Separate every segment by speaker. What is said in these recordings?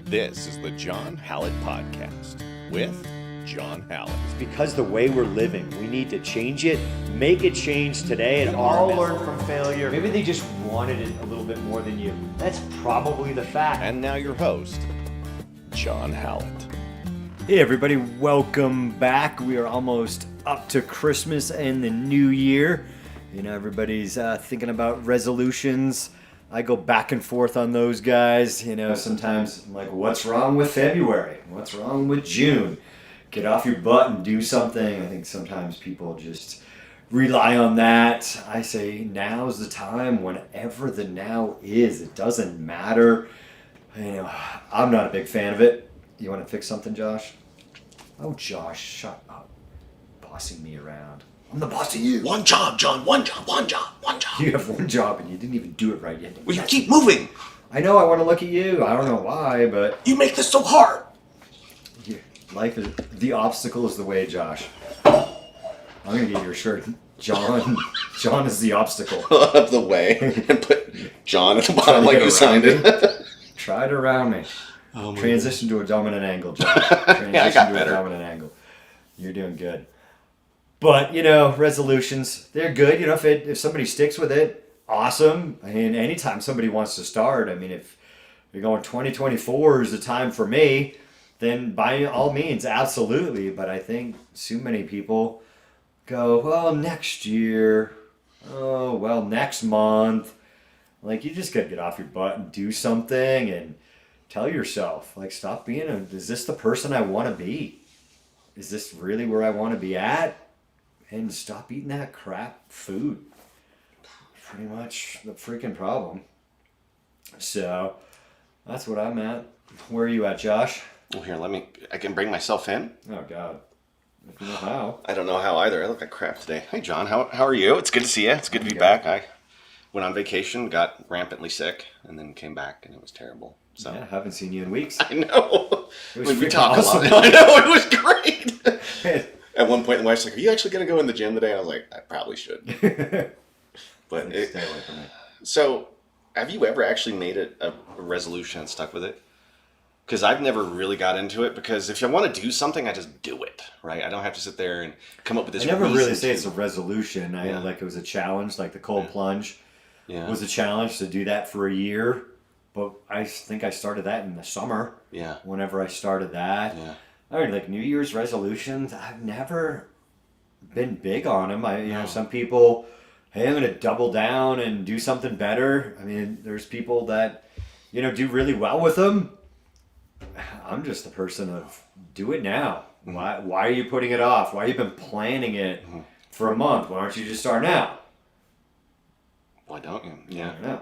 Speaker 1: This is the John Hallett Podcast with John Hallett.
Speaker 2: It's because the way we're living, we need to change it, make it change today. And all learn from failure. Maybe they just wanted it a little bit more than you. That's probably the fact.
Speaker 1: And now your host, John Hallett.
Speaker 2: Hey everybody, welcome back. We are almost up to Christmas and the new year. You know, everybody's thinking about resolutions. I go back and forth on those guys. You know, sometimes I'm like, what's wrong with February? What's wrong with June? Get off your butt and do something. I think sometimes people just rely on that. I say now's the time, whenever the now is. It doesn't matter. You know, I'm not a big fan of it. You want to fix something, Josh? Oh, Josh, shut up. Bossing me around. I'm the boss of you.
Speaker 3: One job, John. One job.
Speaker 2: You have one job and you didn't even do it right yet.
Speaker 3: Well, you keep moving.
Speaker 2: I know, I want to look at you. I don't know why, but...
Speaker 3: You make this so hard.
Speaker 2: Life is... The obstacle is the way, Josh. I'm going to get your shirt. John is the obstacle.
Speaker 3: Of the way. And put John at the bottom like you signed it.
Speaker 2: Try it around me.
Speaker 3: Oh,
Speaker 2: Transition to a dominant angle, Josh.
Speaker 3: Yeah, I got better.
Speaker 2: A dominant angle. You're doing good. But, you know, resolutions, they're good. You know, if somebody sticks with it, awesome. I mean, anytime somebody wants to start, I mean, if you're going 2024 is the time for me, then by all means, absolutely. But I think too many people go, well, next year, oh, well, next month. Like, you just got to get off your butt and do something and tell yourself, like, stop being is this the person I want to be? Is this really where I want to be at? And stop eating that crap food. Pretty much the freaking problem. So, that's what I'm at. Where are you at, Josh?
Speaker 3: Well, here, I can bring myself in.
Speaker 2: Oh, God. If you know how.
Speaker 3: I don't know how either. I look like crap today. Hey, John, how are you? It's good to see you. It's good to be back. I went on vacation, got rampantly sick, and then came back, and it was terrible. So.
Speaker 2: Yeah, haven't seen you in weeks.
Speaker 3: I know.
Speaker 2: We
Speaker 3: talk
Speaker 2: awesome.
Speaker 3: a lot. I know, it was great. At one point, the wife's like, are you actually going to go in the gym today? I was like, I probably should. But
Speaker 2: stay away from it.
Speaker 3: So, have you ever actually made a resolution and stuck with it? Because I've never really got into it, because if I want to do something, I just do it, right? I don't have to sit there and come up with this
Speaker 2: I never really say
Speaker 3: to...
Speaker 2: it's a resolution. Like it was a challenge, like the cold plunge was a challenge to do that for a year. But I think I started that in the summer.
Speaker 3: Yeah.
Speaker 2: Whenever I started that.
Speaker 3: Yeah.
Speaker 2: I mean, like New Year's resolutions, I've never been big on them. You know, some people, hey, I'm going to double down and do something better. I mean, there's people that, you know, do really well with them. I'm just the person of do it now. Mm-hmm. Why are you putting it off? Why have you been planning it for a month? Why don't you just start now?
Speaker 3: Why don't you? Yeah.
Speaker 2: I don't know.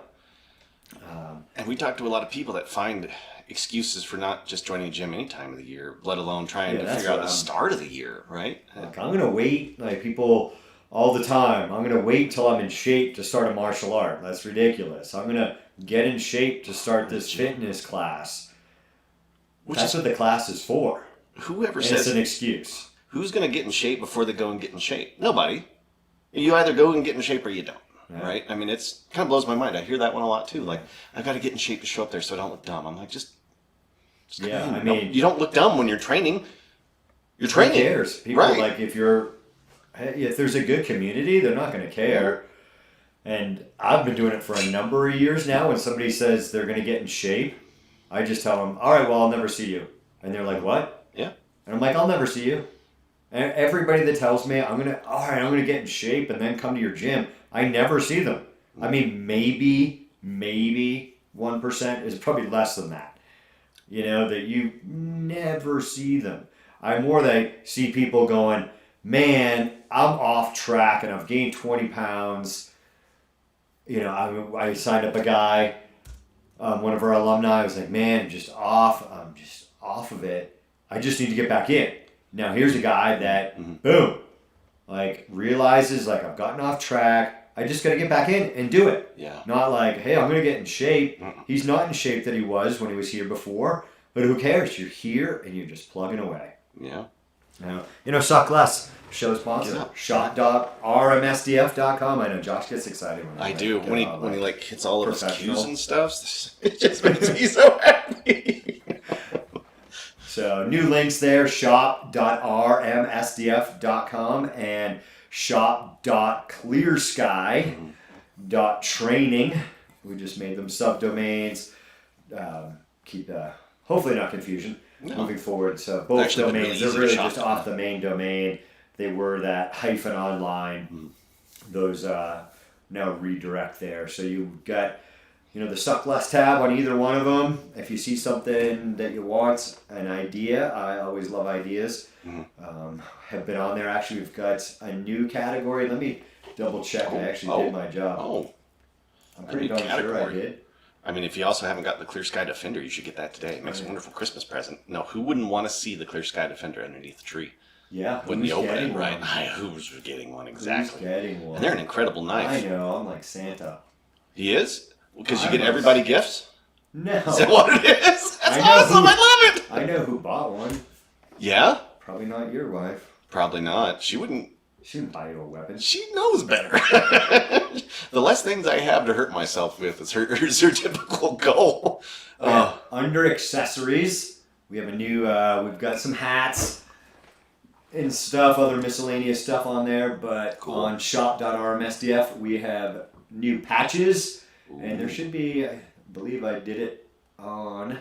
Speaker 3: And we talk to a lot of people that find excuses for not just joining a gym any time of the year, let alone trying to figure out the start of the year, right?
Speaker 2: Like, I'm going to wait, like people all the time, I'm going to wait till I'm in shape to start a martial art. That's ridiculous. I'm going to get in shape to start this fitness class. That's what the class is for.
Speaker 3: Whoever
Speaker 2: and
Speaker 3: says
Speaker 2: it's an excuse.
Speaker 3: Who's going to get in shape before they go and get in shape? Nobody. You either go and get in shape or you don't. Yeah. Right? I mean, it's kind of blows my mind. I hear that one a lot too. Like, I've got to get in shape to show up there so I don't look dumb. I'm like, just
Speaker 2: I mean,
Speaker 3: you don't look dumb when you're training. You're training.
Speaker 2: Who cares? People,
Speaker 3: right.
Speaker 2: Like, if there's a good community, they're not going to care. And I've been doing it for a number of years now. When somebody says they're going to get in shape, I just tell them, all right, well, I'll never see you. And they're like, what?
Speaker 3: Yeah.
Speaker 2: And I'm like, I'll never see you. And everybody that tells me, I'm going to get in shape and then come to your gym, I never see them. I mean, maybe 1% is probably less than that. You know, that you never see them. I more like see people going, man, I'm off track and I've gained 20 pounds. You know, I signed up a guy, one of our alumni, was like, man, I'm just off of it. I just need to get back in. Now, here's a guy that, boom, like realizes, like, I've gotten off track. I just got to get back in and do it. Yeah. Not like, hey, I'm going to get in shape. He's not in shape that he was when he was here before. But who cares? You're here and you're just plugging away.
Speaker 3: Yeah.
Speaker 2: You know, Suck Less, show sponsor, shop.rmsdf.com. I know Josh gets excited when
Speaker 3: I do. When he like hits all of his cues and stuff, it just makes me so happy.
Speaker 2: So new links there, shop.rmsdf.com and shop.ClearSky.Training. We just made them subdomains. Keep hopefully not confusion moving forward. So both domains, they're really just off the main domain. They were that hyphen online. Those now redirect there. So you've got, the suck less tab on either one of them. If you see something that you want, an idea, I always love ideas. Have been on there. Actually, we've got a new category. Let me double check. I actually did my job. I'm pretty darn sure I did.
Speaker 3: I mean, if you also haven't got the ClearSky Defender, you should get that today. It makes a wonderful Christmas present. No, who wouldn't want to see the ClearSky Defender underneath the tree?
Speaker 2: Yeah.
Speaker 3: When you open it, right? Who's getting one, exactly.
Speaker 2: Who's getting one?
Speaker 3: And they're an incredible knife.
Speaker 2: I know. I'm like Santa.
Speaker 3: He is? Because you get everybody gifts?
Speaker 2: No.
Speaker 3: Is that what it is? That's awesome. I love it.
Speaker 2: I know who bought one.
Speaker 3: Yeah?
Speaker 2: Probably not your wife.
Speaker 3: Probably not. She wouldn't buy you a weapon.
Speaker 2: She
Speaker 3: knows better. The less things I have to hurt myself with is her typical goal.
Speaker 2: Under accessories, we have a new, we've got some hats and stuff, other miscellaneous stuff on there, but on shop.rmsdf, we have new patches, and there should be, I believe I did it on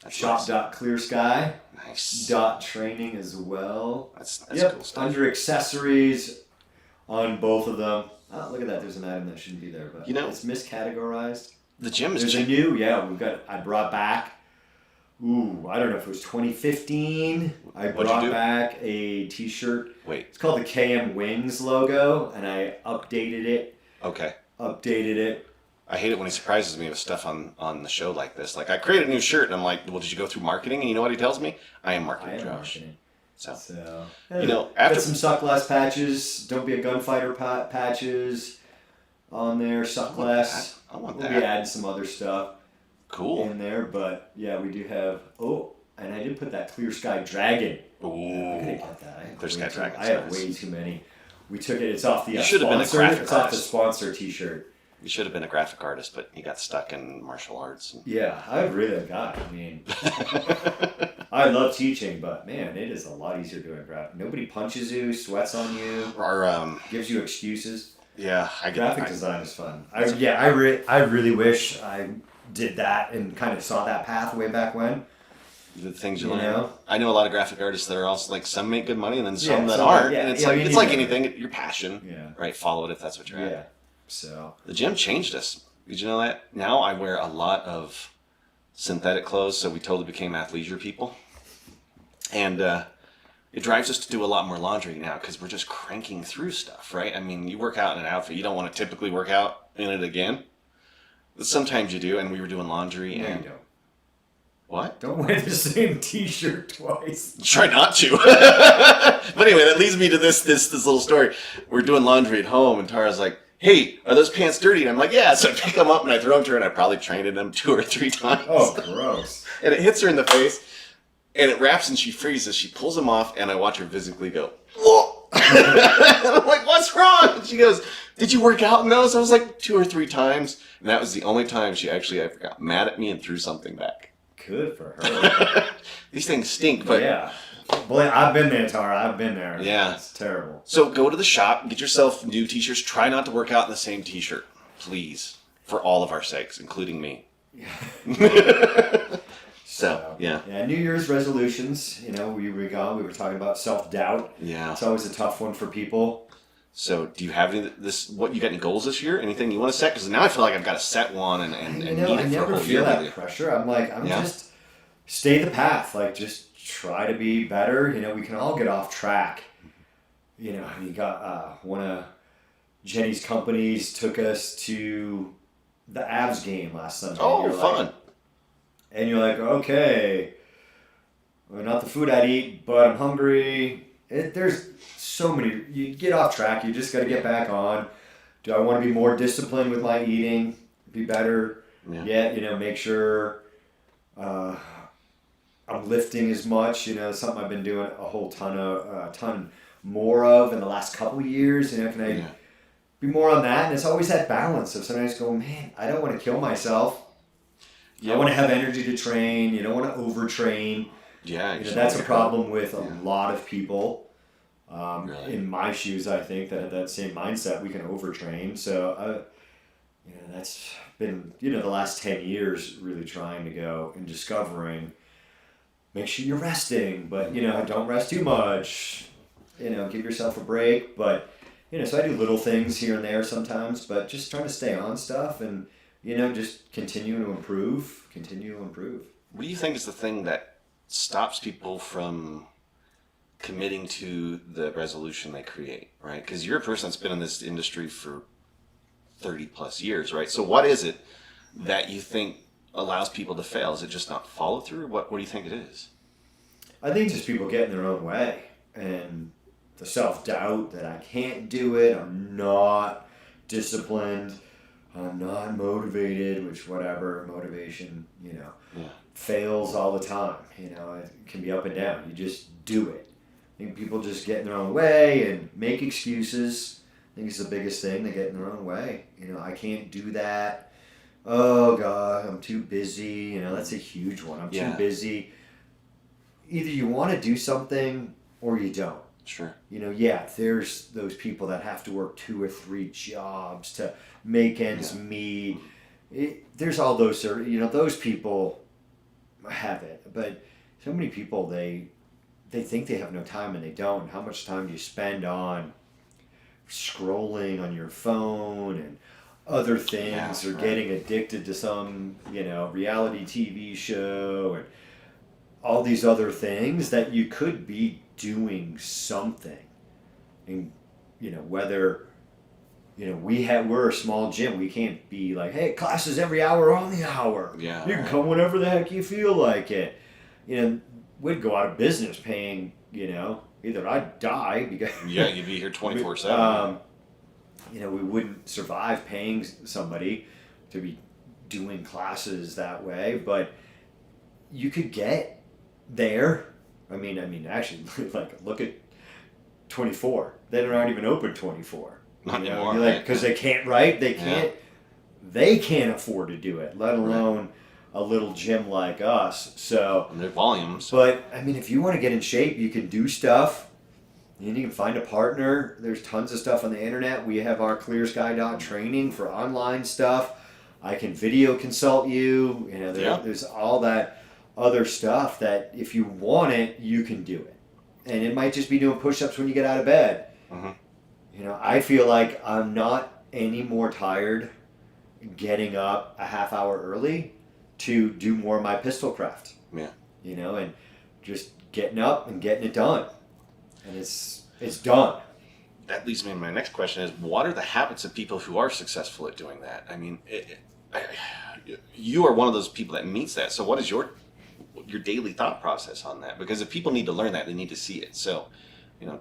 Speaker 2: shop.ClearSky.Training as well.
Speaker 3: That's
Speaker 2: cool stuff. Under accessories on both of them. Oh, look at that. There's an item that shouldn't be there, but it's miscategorized.
Speaker 3: The gym is
Speaker 2: There's a new, I brought back, I don't know if it was 2015. I brought back a t-shirt.
Speaker 3: Wait.
Speaker 2: It's called the KM Wings logo, and I updated it.
Speaker 3: Okay.
Speaker 2: I
Speaker 3: hate it when he surprises me with stuff on the show like this. Like, I created a new shirt, and I'm like, well, did you go through marketing? And you know what he tells me? I am marketing, Josh. So
Speaker 2: after some suck less patches, don't be a gunfighter patches on there, suck less.
Speaker 3: I want
Speaker 2: that. We'll be adding some other stuff in there, but yeah, we do have, and I did put that ClearSky Dragon.
Speaker 3: Ooh.
Speaker 2: I could get that.
Speaker 3: ClearSky Dragon.
Speaker 2: I have way too many. We took it, it's off the
Speaker 3: You should have been a graphic
Speaker 2: It's off the
Speaker 3: artist.
Speaker 2: sponsor t-shirt.
Speaker 3: You should have been a graphic artist, but you got stuck in martial arts.
Speaker 2: Yeah, I really got. I mean, I love teaching, but man, it is a lot easier doing graphic. Nobody punches you, sweats on you,
Speaker 3: or
Speaker 2: gives you excuses.
Speaker 3: Yeah,
Speaker 2: graphic design is fun. I really wish I did that and kind of saw that path way back when.
Speaker 3: The things you learn. I know a lot of graphic artists that are also like, some make good money and then some that
Speaker 2: some
Speaker 3: aren't.
Speaker 2: Yeah,
Speaker 3: and it's it's like anything, your passion.
Speaker 2: Yeah.
Speaker 3: Right. Follow it if that's what you're at.
Speaker 2: Yeah. So
Speaker 3: the gym changed us. Did you know that? Now I wear a lot of synthetic clothes, so we totally became athleisure people. And it drives us to do a lot more laundry now because we're just cranking through stuff, right? I mean, you work out in an outfit, you don't want to typically work out in it again. But sometimes you do, and we were doing laundry
Speaker 2: no,
Speaker 3: and...
Speaker 2: you don't.
Speaker 3: What?
Speaker 2: Don't wear the same t-shirt twice.
Speaker 3: Try not to. But anyway, that leads me to this little story. We're doing laundry at home, and Tara's like, hey, are those pants dirty? And I'm like, yeah. So I pick them up and I throw them to her, and I probably trained in them 2 or 3 times.
Speaker 2: Oh, gross.
Speaker 3: And it hits her in the face, and it wraps and she freezes. She pulls them off, and I watch her physically go, whoa. And I'm like, what's wrong? And she goes, did you work out in those? I was like, 2 or 3 times. And that was the only time she actually ever got mad at me and threw something back.
Speaker 2: Good for her.
Speaker 3: These things stink, but...
Speaker 2: Yeah. Well, I've been there, Tara. I've been there.
Speaker 3: Yeah.
Speaker 2: It's terrible.
Speaker 3: So go to the shop, get yourself new t-shirts. Try not to work out in the same t-shirt, please. For all of our sakes, including me. So, yeah.
Speaker 2: Yeah, New Year's resolutions. We were talking about self-doubt.
Speaker 3: Yeah.
Speaker 2: It's always a tough one for people.
Speaker 3: So, do you have you got any goals this year? Anything you want to set? Because now I feel like I've got to set one and need it for a whole year.
Speaker 2: I never feel that pressure. I'm like, just stay the path. Like, just try to be better. We can all get off track. You got one of Jenny's companies took us to the Avs game last Sunday.
Speaker 3: Oh, fun.
Speaker 2: And you're like, okay, well, not the food I'd eat, but I'm hungry. There's so many. You get off track. You just got to get back on. Do I want to be more disciplined with my eating? Be better? Yeah. Make sure I'm lifting as much. Something I've been doing a ton more of in the last couple of years. Can I be more on that? And it's always that balance of sometimes going, man, I don't want to kill myself. I want to have energy to train. You don't want to overtrain.
Speaker 3: Yeah,
Speaker 2: That's a problem with a lot of people.
Speaker 3: Really?
Speaker 2: In my shoes, I think that that same mindset, we can overtrain. So, that's been the last 10 years really trying to go and discovering. Make sure you're resting, but don't rest too much. Give yourself a break. But so I do little things here and there sometimes, but just trying to stay on stuff and just continue to improve.
Speaker 3: What do you think is the thing that stops people from committing to the resolution they create, right? Because you're a person that's been in this industry for 30 plus years, right? So what is it that you think allows people to fail? Is it just not follow through? What do you think it is?
Speaker 2: I think just people get in their own way and the self-doubt that I can't do it, I'm not disciplined, I'm not motivated, which whatever, motivation, fails all the time. It can be up and down. You just do it. I think people just get in their own way and make excuses. I think it's the biggest thing. They get in their own way. I can't do that. Oh God, I'm too busy. That's a huge one. I'm too busy. Either you want to do something or you don't.
Speaker 3: Sure.
Speaker 2: There's those people that have to work 2 or 3 jobs to make ends meet. There's all those, those people have it. But so many people, they think they have no time and they don't. How much time do you spend on scrolling on your phone and other things, or getting addicted to some, reality TV show and all these other things that you could be doing something. And, whether, we're a small gym, we can't be like, hey, classes every hour on the hour.
Speaker 3: Yeah.
Speaker 2: You can come whenever the heck you feel like it. We'd go out of business paying, either I'd die because
Speaker 3: you'd be here 24/7.
Speaker 2: We wouldn't survive paying somebody to be doing classes that way, but you could get there. I mean, actually, look at 24. They're not even open 24.
Speaker 3: Not anymore.
Speaker 2: Because they can't, right? They can't. They can't afford to do it, let alone a little gym like us. So.
Speaker 3: And their volumes.
Speaker 2: But if you want to get in shape, you can do stuff. You can find a partner. There's tons of stuff on the internet. We have our ClearSky.Training for online stuff. I can video consult you. There's all that other stuff that if you want it, you can do it. And it might just be doing push-ups when you get out of bed. Mm-hmm. I feel like I'm not any more tired getting up a half hour early to do more of my pistol craft.
Speaker 3: Yeah.
Speaker 2: And just getting up and getting it done. And it's done.
Speaker 3: That leads me to my next question is, what are the habits of people who are successful at doing that? You are one of those people that meets that. So what is your daily thought process on that? Because if people need to learn that, they need to see it. So,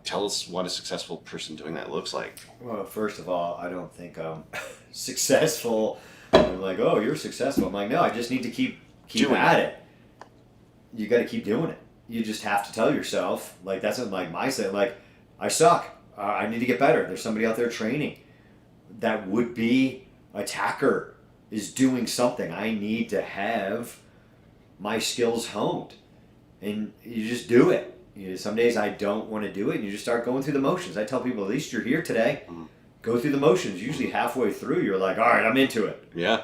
Speaker 3: tell us what a successful person doing that looks like.
Speaker 2: Well, first of all, I don't think I'm successful. I'm like, oh, you're successful. I'm like, no, I just need to keep at it. You got to keep doing it. You just have to tell yourself, that's what my mindset, I suck. I need to get better. There's somebody out there training that would be attacker is doing something. I need to have my skills honed. And you just do it. Some days I don't want to do it, and you just start going through the motions. I tell people, at least you're here today. Mm-hmm. Go through the motions. Usually halfway through, you're like, all right, I'm into it.
Speaker 3: Yeah.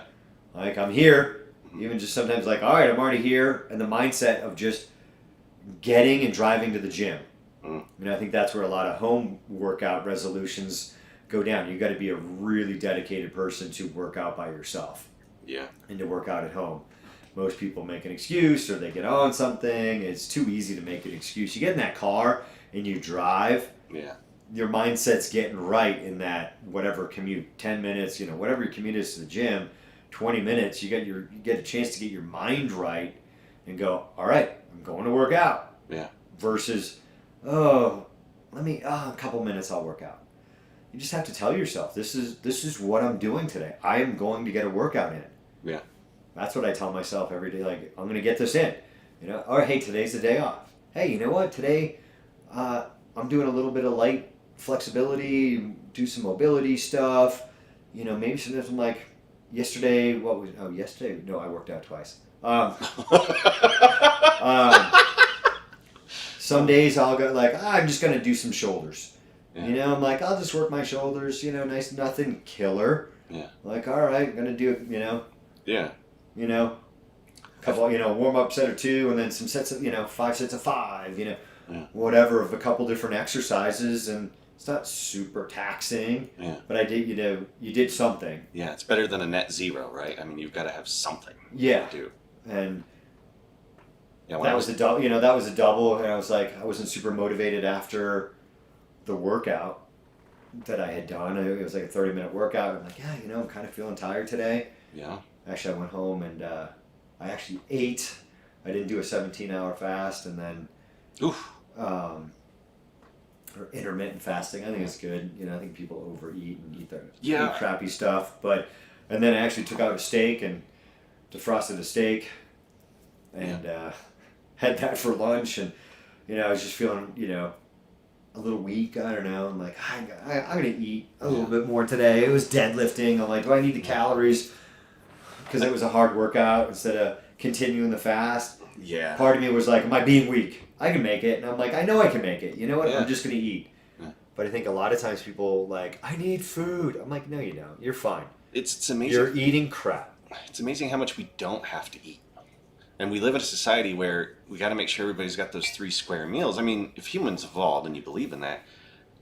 Speaker 2: I'm here. Mm-hmm. Even just sometimes all right, I'm already here. And the mindset of just getting and driving to the gym. Mm. I think that's where a lot of home workout resolutions go down. You got to be a really dedicated person to work out by yourself.
Speaker 3: Yeah.
Speaker 2: And to work out at home. Most people make an excuse, or they get on something. It's too easy to make an excuse. You get in that car and you drive.
Speaker 3: Yeah.
Speaker 2: Your mindset's getting right in that whatever commute, 10 minutes, whatever your commute is to the gym, 20 minutes, you get a chance to get your mind right and go, all right, I'm going to work out.
Speaker 3: Yeah.
Speaker 2: Versus, a couple minutes I'll work out. You just have to tell yourself, this is what I'm doing today. I am going to get a workout in.
Speaker 3: Yeah.
Speaker 2: That's what I tell myself every day. I'm going to get this in. Or hey, today's the day off. Hey, you know what? Today, I'm doing a little bit of light flexibility, do some mobility stuff. Maybe sometimes I'm like, yesterday, yesterday? No, I worked out twice. Some days I'll go like, I'm just gonna do some shoulders.
Speaker 3: Yeah.
Speaker 2: You know, I'm like, I'll just work my shoulders. You know, nice, nothing killer.
Speaker 3: Yeah.
Speaker 2: Like, all right, I'm gonna do it. You know.
Speaker 3: Yeah.
Speaker 2: You know, a couple. You know, warm up set or two, and then some sets of 5 sets of 5. You know, whatever of a couple different exercises, and it's not super taxing.
Speaker 3: Yeah.
Speaker 2: But I did. You did something.
Speaker 3: Yeah, it's better than a net zero, right? I mean, you've got to have something.
Speaker 2: Yeah.
Speaker 3: To do.
Speaker 2: And.
Speaker 3: Yeah,
Speaker 2: That was a double. You know, that was a double, and I was like, I wasn't super motivated after the workout that I had done. It was like a 30-minute workout. I'm like, I'm kind of feeling tired today.
Speaker 3: Yeah.
Speaker 2: Actually, I went home and I actually ate. I didn't do a 17-hour fast, and then or intermittent fasting. I think it's good. You know, I think people overeat and eat crappy stuff. And then I actually took out a steak and defrosted a steak, and had that for lunch. And I was just feeling a little weak. I don't know. I'm like, I'm gonna eat a little bit more today. It was deadlifting. I'm like, do I need the calories? Because it was a hard workout instead of continuing the fast.
Speaker 3: Yeah.
Speaker 2: Part of me was like, am I being weak? I can make it. And I'm like, I know I can make it. You know what?
Speaker 3: Yeah.
Speaker 2: I'm just gonna eat.
Speaker 3: Yeah.
Speaker 2: But I think a lot of times people like, I need food. I'm like, no, you don't. You're fine.
Speaker 3: It's amazing.
Speaker 2: You're eating crap.
Speaker 3: It's amazing how much we don't have to eat. And we live in a society where we got to make sure everybody's got those 3 square meals. I mean, if humans evolved and you believe in that,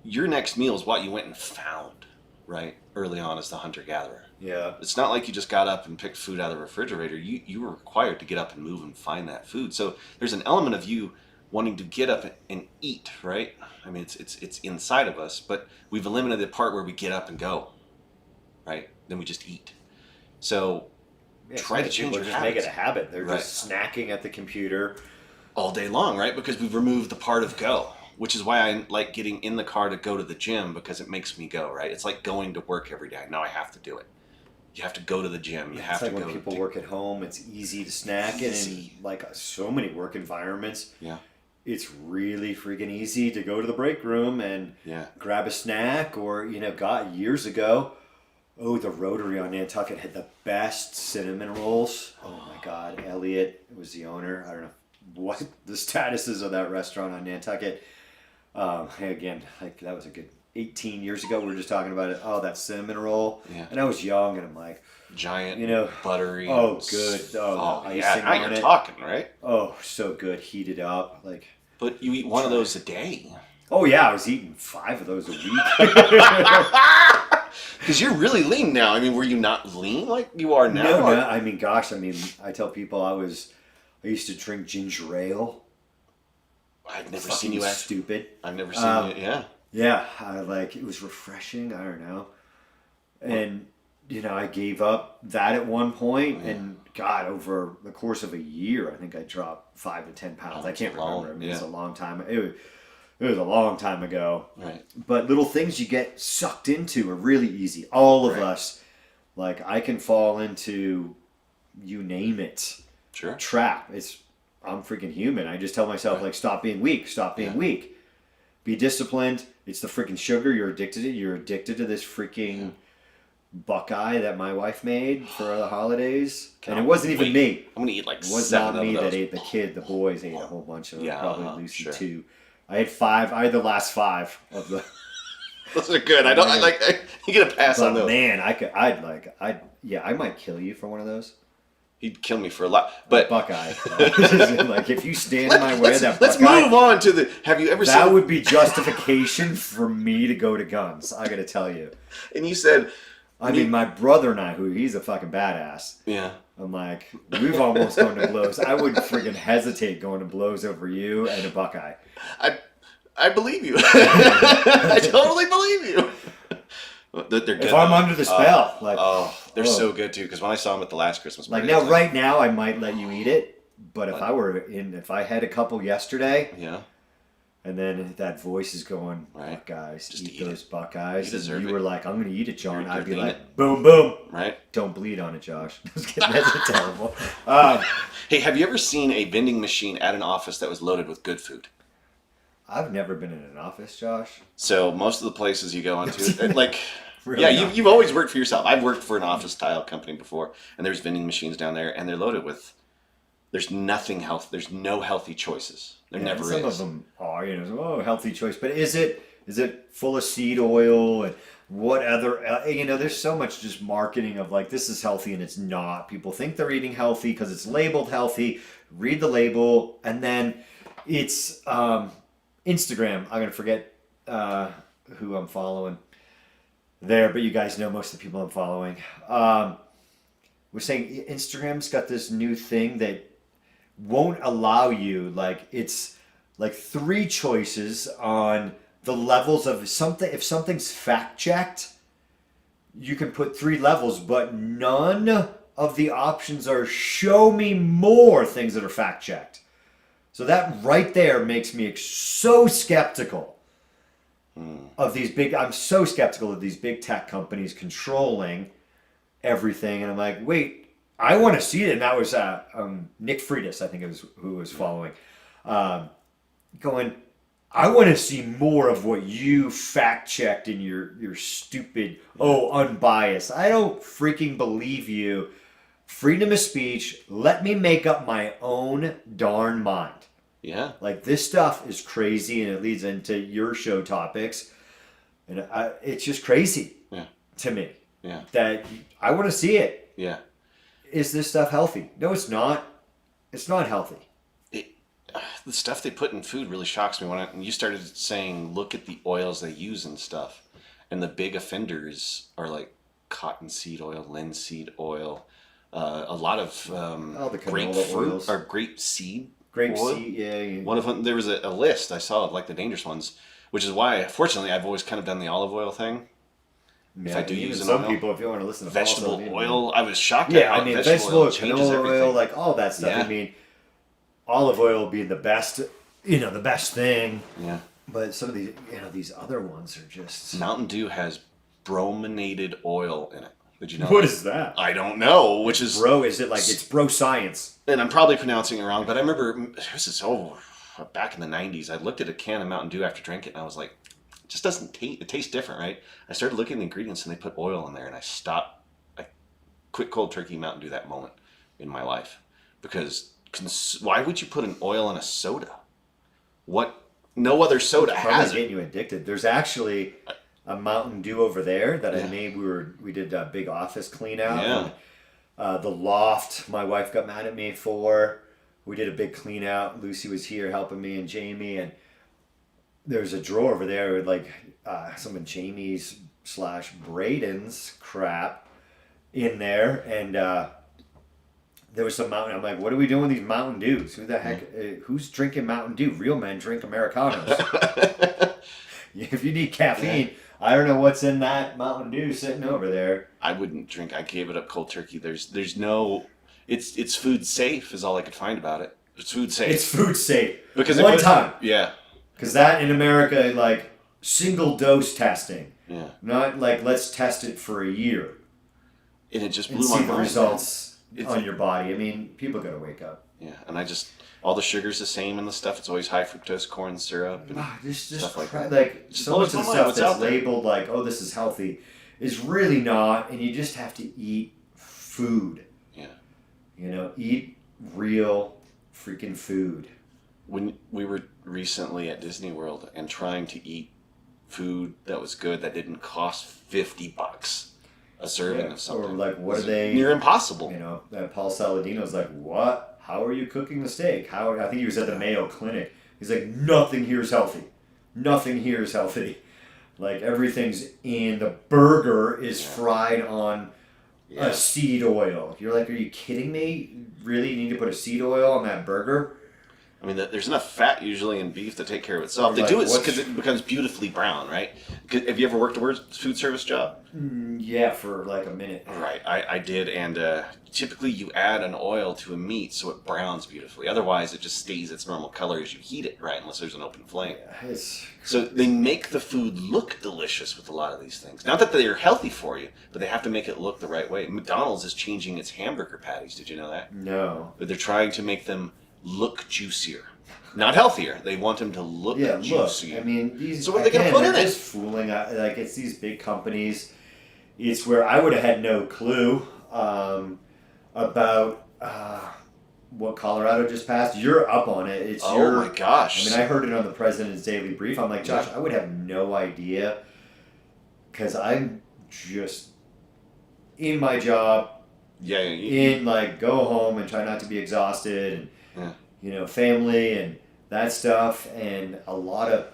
Speaker 3: your next meal is what you went and found, right? Early on as the hunter-gatherer.
Speaker 2: Yeah.
Speaker 3: It's not like you just got up and picked food out of the refrigerator. You were required to get up and move and find that food. So there's an element of you wanting to get up and eat, right? I mean, it's inside of us, but we've eliminated the part where we get up and go, right? Then we just eat. So try to change your
Speaker 2: just
Speaker 3: habits.
Speaker 2: make it a habit. They're just snacking at the computer
Speaker 3: all day long, right? Because we've removed the part of go, which is why I like getting in the car to go to the gym, because it makes me go, right? It's like going to work every day. Now I have to do it. You have to go to the gym. You have to go.
Speaker 2: When people work at home, it's easy to snack, and in like so many work environments, it's really freaking easy to go to the break room and grab a snack. Or years ago, the Rotary on Nantucket had the best cinnamon rolls. Oh my God, Elliot was the owner. I don't know what the status is of that restaurant on Nantucket. Again, like that was a good 18 years ago. We were just talking about it. Oh, that cinnamon roll. Yeah. And I was young, and I'm like,
Speaker 3: giant, buttery.
Speaker 2: Oh, good. Oh,
Speaker 3: now you're talking, right?
Speaker 2: Oh, so good. Heated up, like.
Speaker 3: But you eat one of those a day.
Speaker 2: Oh yeah, I was eating 5 of those a week.
Speaker 3: Because you're really lean now. I mean, were you not lean like you are now?
Speaker 2: No. I mean, gosh. I mean, I tell people I used to drink ginger ale.
Speaker 3: I've never seen you act
Speaker 2: stupid.
Speaker 3: I've never seen you. Yeah.
Speaker 2: Yeah, it was refreshing. I don't know, and I gave up that at one point, and God, over the course of a year, I think I dropped 5 to 10 pounds. I can't remember. I mean, it's a long time. It was a long time ago.
Speaker 3: Right.
Speaker 2: But little things you get sucked into are really easy. All of us, like I can fall into, you name it, trap. I'm freaking human. I just tell myself like, stop being weak. Stop being weak. Be disciplined. It's the freaking sugar. You're addicted to it. You're addicted to this freaking Buckeye that my wife made for the holidays. And it wasn't even me.
Speaker 3: I'm going to eat like 7 of those.
Speaker 2: It was not me that ate the kid. The boys ate a whole bunch of them.
Speaker 3: Yeah,
Speaker 2: probably Lucy too. I had 5. I had the last 5 of the.
Speaker 3: Those are good. You get a pass on those.
Speaker 2: Man, I might kill you for one of those.
Speaker 3: He'd kill me for a lot, but
Speaker 2: Buckeye. Like if you stand in my way,
Speaker 3: let's move on to the. Have you ever seen?
Speaker 2: That would be justification for me to go to guns. I got to tell you.
Speaker 3: And you said,
Speaker 2: I mean, my brother and I, he's a fucking badass.
Speaker 3: Yeah.
Speaker 2: I'm like, we've almost gone to blows. I wouldn't friggin' hesitate going to blows over you and a Buckeye.
Speaker 3: I believe you. I totally believe you. They're good.
Speaker 2: If I'm under the spell,
Speaker 3: they're so good too. Because when I saw them at the last Christmas party,
Speaker 2: right now, I might let you eat it. But if I had a couple yesterday, and then that voice is going, Buckeyes, just eat those Buckeyes, and you were like, I'm going to eat it, John. I'd be like, boom, boom,
Speaker 3: right?
Speaker 2: Don't bleed on it, Josh. That's terrible.
Speaker 3: Hey, have you ever seen a vending machine at an office that was loaded with good food?
Speaker 2: I've never been in an office, Josh.
Speaker 3: So most of the places you go into, like.
Speaker 2: Really
Speaker 3: you've always worked for yourself. I've worked for an office tile company before, and there's vending machines down there, and they're loaded with there's nothing healthy. There's no healthy choices. There never is.
Speaker 2: Some of them are, healthy choice. But is it full of seed oil and what other, there's so much just marketing of like, this is healthy and it's not. People think they're eating healthy because it's labeled healthy. Read the label. And then it's Instagram. I'm going to forget who I'm following there, but you guys know most of the people I'm following. We're saying Instagram's got this new thing that won't allow you, like, it's like 3 choices on the levels of something. If something's fact checked, you can put 3 levels, but none of the options are show me more things that are fact checked. So that right there makes me so skeptical of these I'm so skeptical of these big tech companies controlling everything. And I'm like, wait, I want to see it. And that was Nick Freitas, I think it was who was following, going, I want to see more of what you fact checked in your stupid, unbiased. I don't freaking believe you. Freedom of speech. Let me make up my own darn mind.
Speaker 3: Yeah.
Speaker 2: Like, this stuff is crazy, and it leads into your show topics. And it's just crazy to me.
Speaker 3: Yeah.
Speaker 2: That I want to see it.
Speaker 3: Yeah.
Speaker 2: Is this stuff healthy? No, it's not. It's not healthy.
Speaker 3: The stuff they put in food really shocks me. When you started saying, look at the oils they use and stuff, and the big offenders are like cottonseed oil, linseed oil, a lot of grapefruit or grapeseed.
Speaker 2: Grapeseed, yeah.
Speaker 3: One of them, there was a list I saw of like the dangerous ones, which is why, fortunately, I've always kind of done the olive oil thing.
Speaker 2: Yeah,
Speaker 3: if I do use
Speaker 2: some people, if you want to listen to
Speaker 3: vegetable oil, I was shocked
Speaker 2: at
Speaker 3: how
Speaker 2: vegetable oil,
Speaker 3: changes
Speaker 2: canola
Speaker 3: everything.
Speaker 2: oil, like all that stuff.
Speaker 3: Yeah.
Speaker 2: I mean, olive oil being the best, the best thing.
Speaker 3: Yeah.
Speaker 2: But some of these, these other ones are just.
Speaker 3: Mountain Dew has brominated oil in it. Did you know?
Speaker 2: What is that?
Speaker 3: I don't know. Which is
Speaker 2: is it like it's bro science?
Speaker 3: And I'm probably pronouncing it wrong, but I remember this is back in the 90s. I looked at a can of Mountain Dew after drinking it, and I was like, it just doesn't taste. It tastes different, right? I started looking at the ingredients, and they put oil in there, and I stopped. I quit cold turkey Mountain Dew that moment in my life because why would you put an oil in a soda? What? No other soda has it.
Speaker 2: Getting you addicted. There's actually a Mountain Dew over there that I made. We did a big office clean out.
Speaker 3: Yeah.
Speaker 2: And, the loft, my wife got mad at me for. We did a big clean out. Lucy was here helping me and Jamie, and there's a drawer over there with like some of Jamie's / Braden's crap in there, and there was some Mountain. I'm like, what are we doing with these Mountain Dews? Who the heck? Who's drinking Mountain Dew? Real men drink Americanos. If you need caffeine, I don't know what's in that Mountain Dew sitting over there.
Speaker 3: I wouldn't drink. I gave it up cold turkey. There's no. It's food safe is all I could find about it. It's food safe.
Speaker 2: It's food safe.
Speaker 3: Because
Speaker 2: one time.
Speaker 3: Yeah.
Speaker 2: Because that in America, like single dose testing.
Speaker 3: Yeah.
Speaker 2: Not like let's test it for a year.
Speaker 3: And it just blew
Speaker 2: and
Speaker 3: my
Speaker 2: see
Speaker 3: mind.
Speaker 2: The results on your body. I mean, people gotta wake up.
Speaker 3: Yeah, and all the sugar's the same in the stuff. It's always high fructose corn syrup and stuff like that.
Speaker 2: Like
Speaker 3: just
Speaker 2: so much of the stuff that's
Speaker 3: there.
Speaker 2: labeled like, oh, this is healthy, is really not, and you just have to eat food.
Speaker 3: Yeah.
Speaker 2: Eat real freaking food.
Speaker 3: When we were recently at Disney World and trying to eat food that was good that didn't cost $50 a serving of something.
Speaker 2: Or like, what are they?
Speaker 3: Near impossible.
Speaker 2: That Paul Saladino's like, what? How are you cooking the steak? I think he was at the Mayo Clinic. He's like, nothing here is healthy. Nothing here is healthy. Like, everything's in the burger is fried on a seed oil. You're like, are you kidding me? Really? You need to put a seed oil on that burger?
Speaker 3: I mean, there's enough fat usually in beef to take care of itself.
Speaker 2: Or
Speaker 3: They
Speaker 2: like,
Speaker 3: do it because it becomes beautifully brown, right? Have you ever worked a food service job?
Speaker 2: Yeah, for like a minute.
Speaker 3: Right, I did, and typically you add an oil to a meat so it browns beautifully. Otherwise, it just stays its normal color as you heat it, right? Unless there's an open flame.
Speaker 2: Yeah,
Speaker 3: so they make the food look delicious with a lot of these things. Not that they're healthy for you, but they have to make it look the right way. McDonald's is changing its hamburger patties. Did you know that?
Speaker 2: No.
Speaker 3: But they're trying to make them look juicier. Not healthier. They want them to look juicier.
Speaker 2: I mean, these.
Speaker 3: So what are they going to put in it?
Speaker 2: Just fooling. Like, it's these big companies. It's where I would have had no clue about what Colorado just passed. You're up on it. It's
Speaker 3: my gosh.
Speaker 2: I mean, I heard it on the President's Daily Brief. I'm like, Josh, I would have no idea because I'm just in my job. Go home and try not to be exhausted and, family and that stuff. And a lot of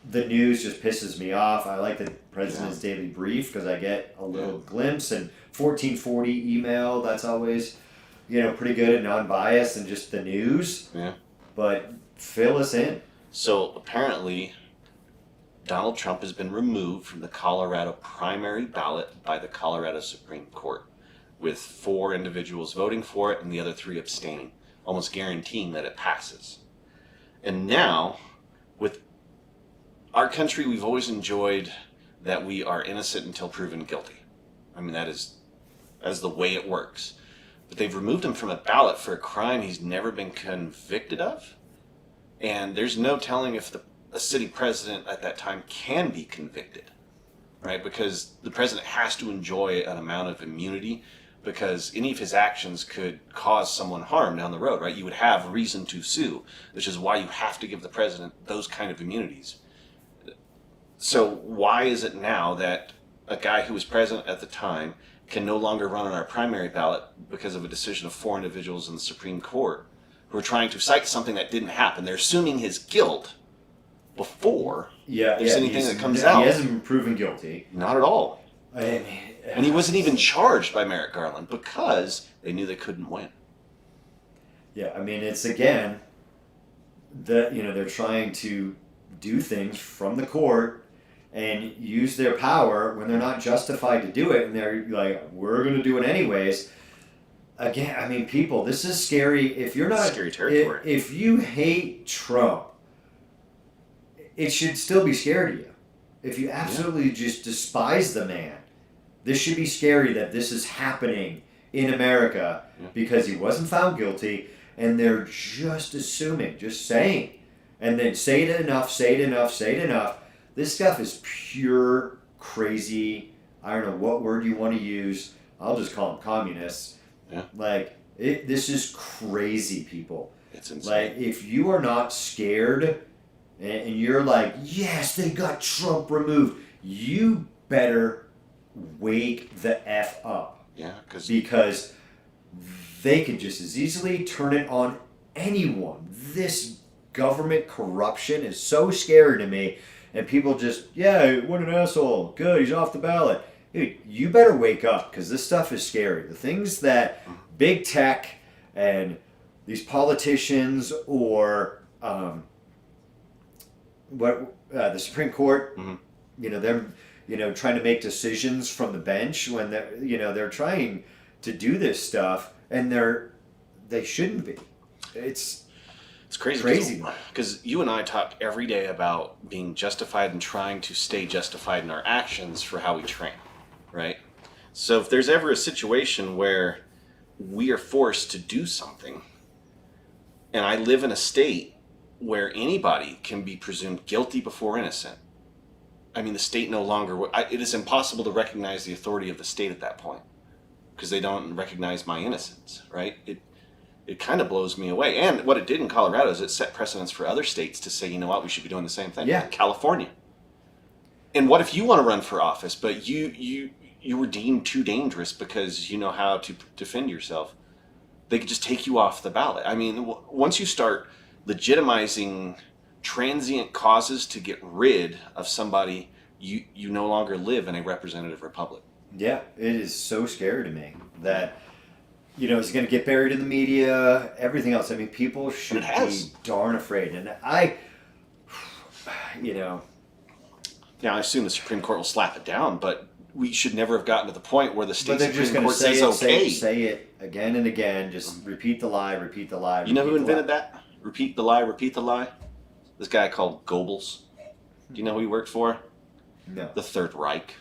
Speaker 2: the news just pisses me off. I like the President's Daily Brief because I get a little glimpse, and 1440 email, that's always, pretty good and non-biased and just the news.
Speaker 3: Yeah.
Speaker 2: But fill us in.
Speaker 3: So apparently, Donald Trump has been removed from the Colorado primary ballot by the Colorado Supreme Court, with 4 individuals voting for it and the other 3 abstaining, almost guaranteeing that it passes. And now, with our country, we've always enjoyed that we are innocent until proven guilty. I mean, that is the way it works. But they've removed him from a ballot for a crime he's never been convicted of. And there's no telling if a city president at that time can be convicted, right? Because the president has to enjoy an amount of immunity, because any of his actions could cause someone harm down the road, right? You would have reason to sue, which is why you have to give the president those kind of immunities. So why is it now that a guy who was president at the time can no longer run on our primary ballot because of a decision of 4 individuals in the Supreme Court who are trying to cite something that didn't happen? They're assuming his guilt before there's anything that comes out.
Speaker 2: He hasn't been proven guilty.
Speaker 3: Not at all.
Speaker 2: And
Speaker 3: he wasn't even charged by Merrick Garland because they knew they couldn't win.
Speaker 2: Yeah, I mean, it's again that they're trying to do things from the court and use their power when they're not justified to do it, and they're like, we're going to do it anyways. Again, I mean, people, this is scary. If you're not
Speaker 3: scary territory.
Speaker 2: If you hate Trump, it should still be scary to you. If you absolutely just despise the man, this should be scary that this is happening in America because he wasn't found guilty, and they're just assuming, just saying, and then say it enough. This stuff is pure crazy. I don't know what word you want to use. I'll just call them communists.
Speaker 3: Yeah.
Speaker 2: This is crazy, people.
Speaker 3: It's insane.
Speaker 2: If you are not scared and you're like, yes, they got Trump removed, you better wake the F up.
Speaker 3: Yeah,
Speaker 2: because they could just as easily turn it on anyone. This government corruption is so scary to me. And people just, what an asshole. Good, he's off the ballot. Dude, you better wake up, because this stuff is scary. The things that big tech and these politicians or the Supreme Court, them, trying to make decisions from the bench when they're trying to do this stuff, and they shouldn't be. It's crazy.
Speaker 3: Because you and I talk every day about being justified and trying to stay justified in our actions for how we train, right? So if there's ever a situation where we are forced to do something, and I live in a state where anybody can be presumed guilty before innocent, I mean, the state no longer... it is impossible to recognize the authority of the state at that point, because they don't recognize my innocence, right? It kind of blows me away. And what it did in Colorado is it set precedents for other states to say, you know what, we should be doing the same thing.
Speaker 2: Yeah.
Speaker 3: California. And what if you want to run for office, but you were deemed too dangerous because you know how to defend yourself? They could just take you off the ballot. I mean, once you start legitimizing transient causes to get rid of somebody, you no longer live in a representative republic.
Speaker 2: Yeah, it is so scary to me that... it's going to get buried in the media, everything else. I mean, people should be darn afraid. And
Speaker 3: Now, I assume the Supreme Court will slap it down, but we should never have gotten to the point where the state Supreme Court says okay.
Speaker 2: Say it again and again. Just repeat the lie, repeat the lie.
Speaker 3: You know who invented that? Repeat the lie, repeat the lie? This guy called Goebbels. Do you know who he worked for?
Speaker 2: No.
Speaker 3: The Third Reich.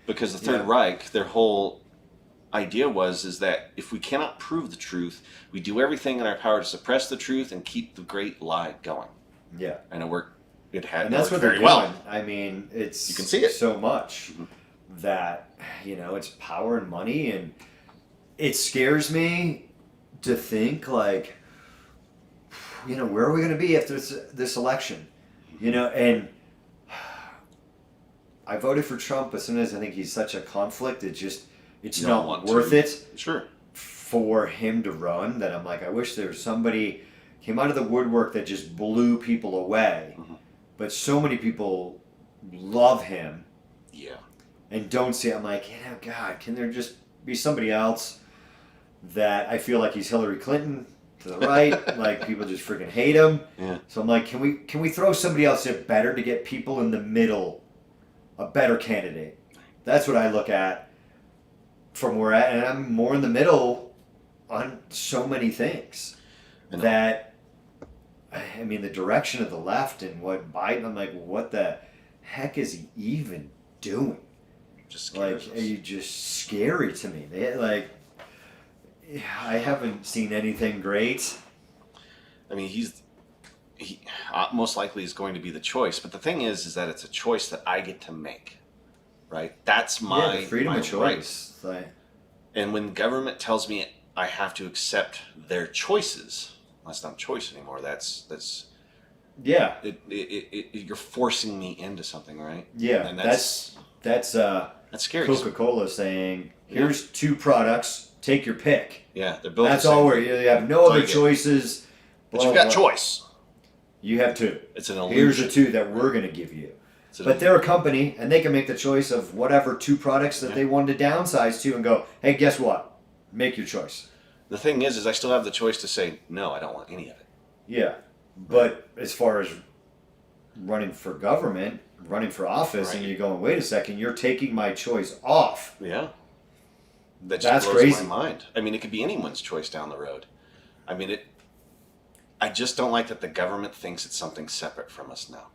Speaker 3: Because the Third Reich, their whole... idea is that if we cannot prove the truth, we do everything in our power to suppress the truth and keep the great lie going.
Speaker 2: Yeah.
Speaker 3: And
Speaker 2: and that's what they're doing.
Speaker 3: Well.
Speaker 2: I mean, it's
Speaker 3: you can see it
Speaker 2: so much that it's power and money, and it scares me to think like, where are we going to be after this election? And I voted for Trump as soon as I think he's such a conflict. It's not worth it.
Speaker 3: Sure.
Speaker 2: For him to run, that I'm like, I wish there was somebody came out of the woodwork that just blew people away.
Speaker 3: Mm-hmm.
Speaker 2: But so many people love him.
Speaker 3: Yeah.
Speaker 2: And don't see it. I'm like, God, can there just be somebody else that I feel like he's Hillary Clinton to the right? Like people just freaking hate him.
Speaker 3: Yeah.
Speaker 2: So I'm like, can we throw somebody else in better to get people in the middle, a better candidate? That's what I look at from where and I'm more in the middle on so many things that, I mean, the direction of the left and what Biden, I'm like, what the heck is he even doing?
Speaker 3: Just
Speaker 2: just scary to me. I haven't seen anything great.
Speaker 3: I mean, he most likely is going to be the choice, but the thing is that it's a choice that I get to make, right? That's my
Speaker 2: the freedom
Speaker 3: my
Speaker 2: of choice.
Speaker 3: Right. And when government tells me I have to accept their choices, that's not a choice anymore. That's
Speaker 2: yeah.
Speaker 3: You're forcing me into something, right?
Speaker 2: Yeah,
Speaker 3: and
Speaker 2: that's
Speaker 3: scary.
Speaker 2: Coca-Cola saying, "Here's 2 products, take your pick."
Speaker 3: Yeah, they're both.
Speaker 2: That's all where you have no other choices.
Speaker 3: But you've got choice.
Speaker 2: You have 2.
Speaker 3: It's an illusion.
Speaker 2: Here's the 2 that we're going to give you. But they're a company, and they can make the choice of whatever 2 products that they wanted to downsize to, and go, "Hey, guess what? Make your choice."
Speaker 3: The thing is I still have the choice to say, no, I don't want any of it.
Speaker 2: Yeah. But as far as running for government, running for office, and you're going, wait a second, you're taking my choice off.
Speaker 3: Yeah. That's blows
Speaker 2: crazy.
Speaker 3: My mind. I mean, it could be anyone's choice down the road. I mean, I just don't like that the government thinks it's something separate from us now.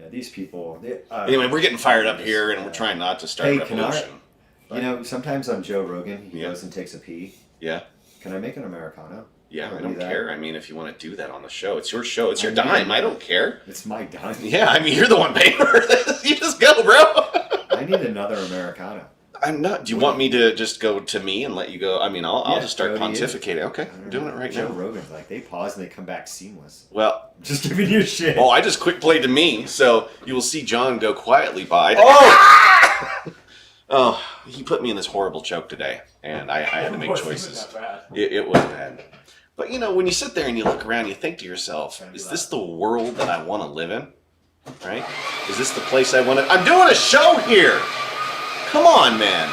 Speaker 2: Yeah, these people.
Speaker 3: Anyway, we're getting fired up here, and we're trying not to start a revolution.
Speaker 2: Sometimes on Joe Rogan, he goes and takes a pee.
Speaker 3: Yeah.
Speaker 2: Can I make an Americano?
Speaker 3: Yeah, I don't care. I mean, if you want to do that on the show, it's your show. It's your dime. I don't care.
Speaker 2: It's my dime.
Speaker 3: Yeah, I mean, you're the one paying for this. You just go, bro.
Speaker 2: I need another Americano.
Speaker 3: I'm not. Do you want me to just go to me and let you go? I mean, I'll just start pontificating. Okay, I'm doing it right now.
Speaker 2: Joe Rogan's like, they pause and they come back seamless.
Speaker 3: Well,
Speaker 2: just giving you shit.
Speaker 3: Well, I just quick played to me, so you will see John go quietly by. Oh, he put me in this horrible choke today, and I had to make choices. It was bad. But when you sit there and you look around, you think to yourself, is this the world that I want to live in? Right? Is this the place I want to... I'm doing a show here! Come on, man.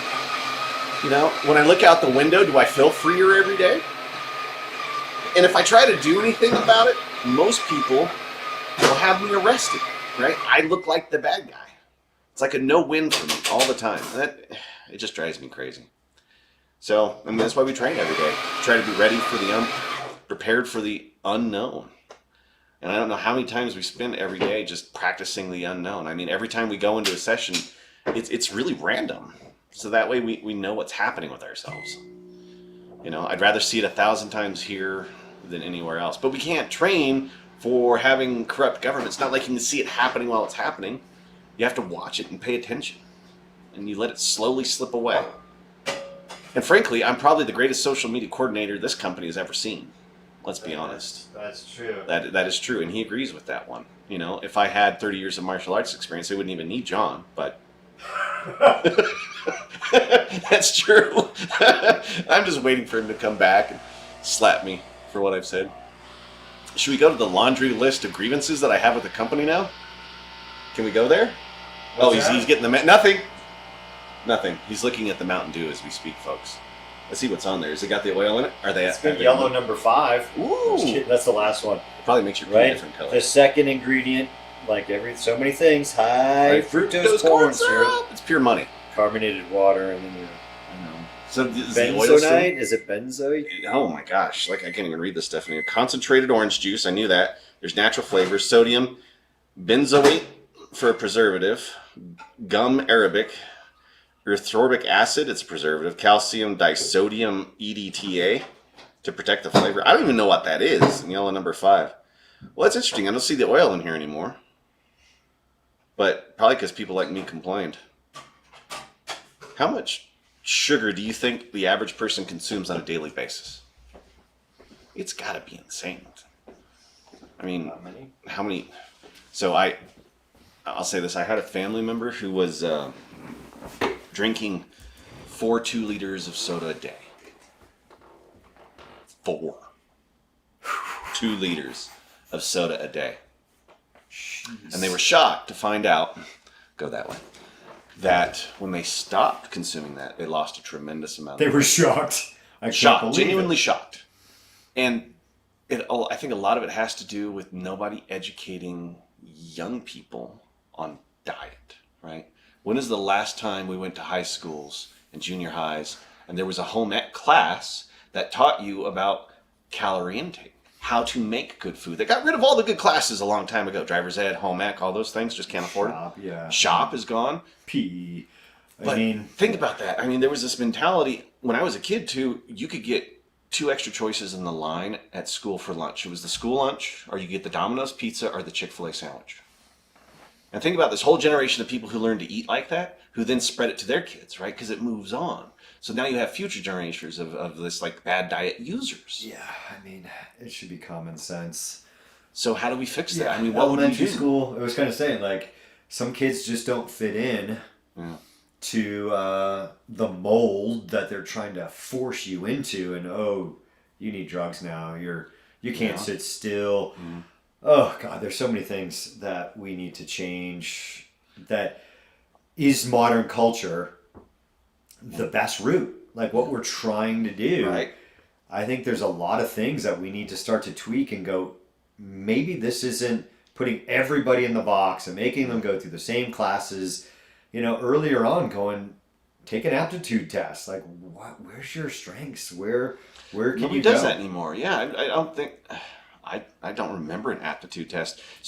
Speaker 3: When I look out the window, do I feel freer every day? And if I try to do anything about it, most people will have me arrested, right? I look like the bad guy. It's like a no-win for me all the time. It just drives me crazy. So, I mean, that's why we train every day. Try to be ready for prepared for the unknown. And I don't know how many times we spend every day just practicing the unknown. I mean, every time we go into a session, it's really random. So that way we know what's happening with ourselves. I'd rather see it 1,000 times here than anywhere else. But we can't train for having corrupt government. It's not like you can see it happening while it's happening. You have to watch it and pay attention. And you let it slowly slip away. And frankly, I'm probably the greatest social media coordinator this company has ever seen. Let's be honest.
Speaker 2: That's true.
Speaker 3: That is true, and he agrees with that one. If I had 30 years of martial arts experience, I wouldn't even need John, but... That's true. I'm just waiting for him to come back and slap me for what I've said. Should we go to the laundry list of grievances that I have with the company now? Can we go there? He's getting the... Nothing. He's looking at the Mountain Dew as we speak, folks. Let's see what's on there. Has it got the oil in it? Are they?
Speaker 2: It's good yellow number 5.
Speaker 3: Ooh.
Speaker 2: That's the last one.
Speaker 3: It probably makes your pee a different color.
Speaker 2: The second ingredient, like so many things, high fructose corn syrup.
Speaker 3: It's pure money.
Speaker 2: Carbonated water, and then
Speaker 3: So is the oil
Speaker 2: benzonite? Is it benzoate?
Speaker 3: Oh my gosh! Like I can't even read this stuff in here. Concentrated orange juice. I knew that. There's natural flavors. Sodium, benzoate for a preservative. Gum arabic. Erythrobic acid, it's a preservative. Calcium disodium EDTA to protect the flavor. I don't even know what that is in yellow number 5. Well, that's interesting. I don't see the oil in here anymore. But probably because people like me complained. How much sugar do you think the average person consumes on a daily basis? It's got to be insane. I mean,
Speaker 2: How many?
Speaker 3: how many? So I'll say this. I had a family member who was drinking 2 liters of soda a day. 2 liters of soda a day.
Speaker 2: Jeez.
Speaker 3: And they were shocked to find out, go that way, that when they stopped consuming that, they lost a tremendous amount.
Speaker 2: They were shocked. I can't
Speaker 3: shocked,
Speaker 2: believe
Speaker 3: genuinely
Speaker 2: it.
Speaker 3: shocked. And I think a lot of it has to do with nobody educating young people on diet, right? When is the last time we went to high schools and junior highs and there was a home ec class that taught you about calorie intake, how to make good food? They got rid of all the good classes a long time ago. Driver's ed, home ec, all those things, just can't afford
Speaker 2: Shop,
Speaker 3: it.
Speaker 2: yeah.
Speaker 3: Shop is gone.
Speaker 2: PE.
Speaker 3: But think about that. I mean, there was this mentality when I was a kid too. You could get 2 extra choices in the line at school for lunch. It was the school lunch, or you get the Domino's pizza or the Chick-fil-A sandwich. And think about this whole generation of people who learned to eat like that, who then spread it to their kids, right? Because it moves on. So now you have future generations of this like bad diet users.
Speaker 2: Yeah, I mean, it should be common sense.
Speaker 3: So how do we fix that? I mean, what would we
Speaker 2: elementary
Speaker 3: do?
Speaker 2: school, I was kind of saying, like, some kids just don't fit in to the mold that they're trying to force you into. And, oh, you need drugs now. You can't sit still. Oh, God, there's so many things that we need to change. That is modern culture the best route? Like, what we're trying to do.
Speaker 3: Right.
Speaker 2: I think there's a lot of things that we need to start to tweak and go, maybe this isn't putting everybody in the box and making them go through the same classes. You know, earlier on going, take an aptitude test. Like, where's your strengths? Where can
Speaker 3: Nobody
Speaker 2: you go?
Speaker 3: does that anymore. Yeah, I don't think... I don't remember an aptitude test.